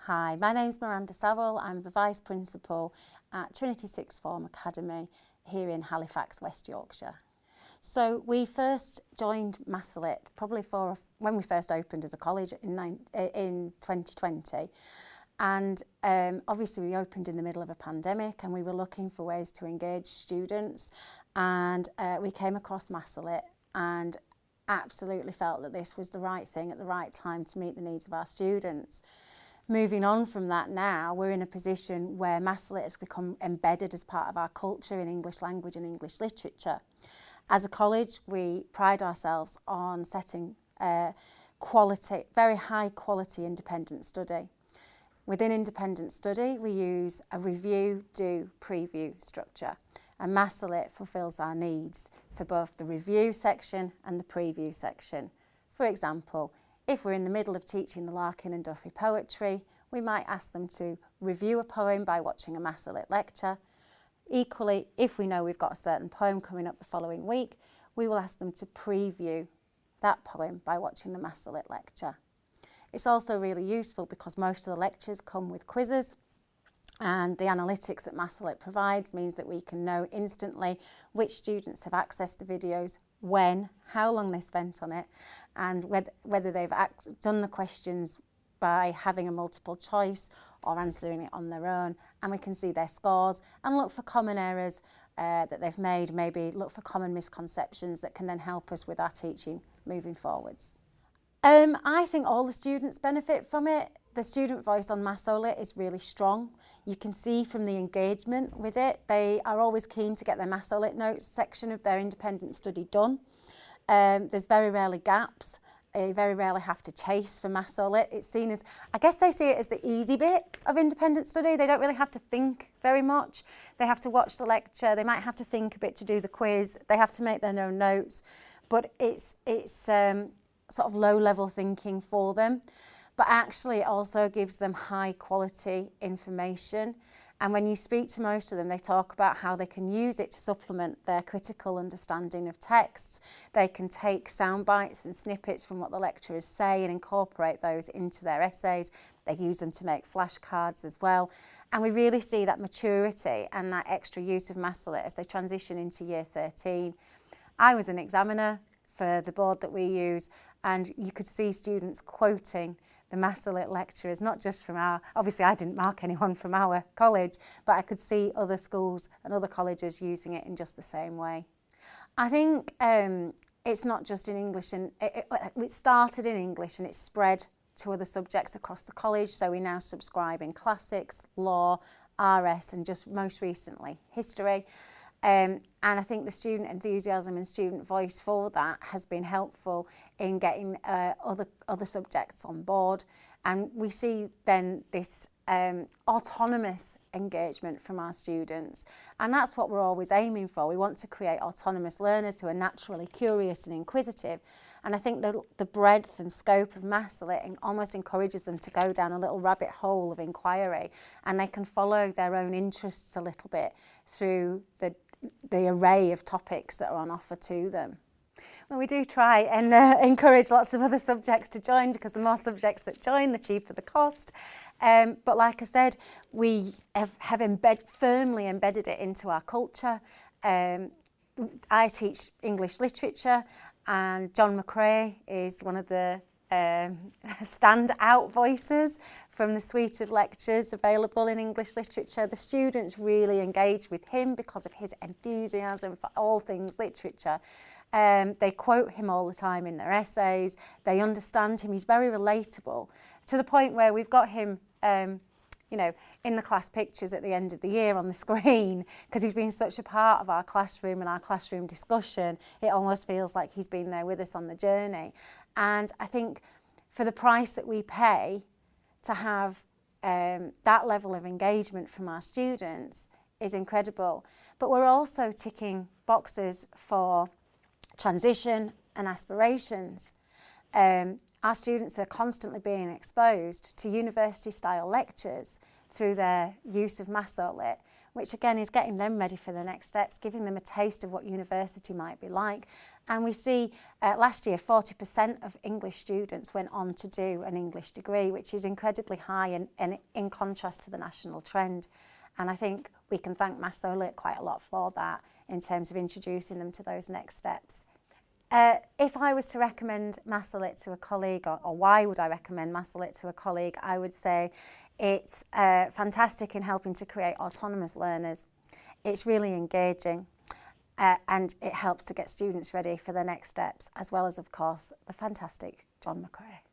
Hi, my name's Miranda Saville. I'm the Vice Principal at Trinity Sixth Form Academy here in Halifax, West Yorkshire. So we first joined MASSOLIT probably when we first opened as a college in 2020. And obviously we opened in the middle of a pandemic and we were looking for ways to engage students, and we came across MASSOLIT and absolutely felt that this was the right thing at the right time to meet the needs of our students. Moving on from that now, we're in a position where MASSOLIT has become embedded as part of our culture in English language and English literature. As a college, we pride ourselves on setting quality, very high quality independent study. Within independent study, we use a review, do, preview structure, and MASSOLIT fulfills our needs for both the review section and the preview section. For example, if we're in the middle of teaching the Larkin and Duffy poetry, we might ask them to review a poem by watching a MASSOLIT lecture. Equally, if we know we've got a certain poem coming up the following week, we will ask them to preview that poem by watching the MASSOLIT lecture. It's also really useful because most of the lectures come with quizzes, and the analytics that MASSOLIT provides means that we can know instantly which students have accessed the videos, when, how long they spent on it, and whether they've done the questions by having a multiple choice or answering it on their own, and we can see their scores and look for common errors that they've made, maybe look for common misconceptions that can then help us with our teaching moving forwards. I think all the students benefit from it. The student voice on MASSOLIT is really strong. You can see from the engagement with it, they are always keen to get their MASSOLIT notes section of their independent study done. There's very rarely gaps. They very rarely have to chase for MASSOLIT. It's seen as, I guess they see it as the easy bit of independent study. They don't really have to think very much. They have to watch the lecture. They might have to think a bit to do the quiz. They have to make their own notes. But it's sort of low-level thinking for them. But actually it also gives them high-quality information. And when you speak to most of them, they talk about how they can use it to supplement their critical understanding of texts. They can take sound bites and snippets from what the lecturers say and incorporate those into their essays. They use them to make flashcards as well. And we really see that maturity and that extra use of MASSOLIT as they transition into year 13. I was an examiner for the board that we use, and you could see students quoting the MASSOLIT lecturers, not just from obviously I didn't mark anyone from our college, but I could see other schools and other colleges using it in just the same way. I think it's not just in English, and it started in English and it's spread to other subjects across the college, so we now subscribe in classics, law, RS, and just most recently history. And I think the student enthusiasm and student voice for that has been helpful in getting other subjects on board. And we see then this autonomous engagement from our students. And that's what we're always aiming for. We want to create autonomous learners who are naturally curious and inquisitive. And I think the breadth and scope of MASSOLIT almost encourages them to go down a little rabbit hole of inquiry, and they can follow their own interests a little bit through the array of topics that are on offer to them. Well, we do try and encourage lots of other subjects to join, because the more subjects that join, the cheaper the cost. But like I said, we have firmly embedded it into our culture. I teach English literature, and John McCrae is one of the standout voices from the suite of lectures available in English literature. The students really engage with him because of his enthusiasm for all things literature. They quote him all the time in their essays. They understand him. He's very relatable, to the point where we've got him in the class pictures at the end of the year on the screen, because he's been such a part of our classroom and our classroom discussion. It almost feels like he's been there with us on the journey. And I think for the price that we pay to have that level of engagement from our students is incredible. But we're also ticking boxes for transition and aspirations. Our students are constantly being exposed to university-style lectures through their use of MASSOLIT, which again is getting them ready for the next steps, giving them a taste of what university might be like. And we see last year 40% of English students went on to do an English degree, which is incredibly high and in contrast to the national trend. And I think we can thank MASSOLIT quite a lot for that in terms of introducing them to those next steps. If I was to recommend MASSOLIT to a colleague, or why would I recommend MASSOLIT to a colleague, I would say it's fantastic in helping to create autonomous learners. It's really engaging and it helps to get students ready for the next steps, as well as, of course, the fantastic John McRae.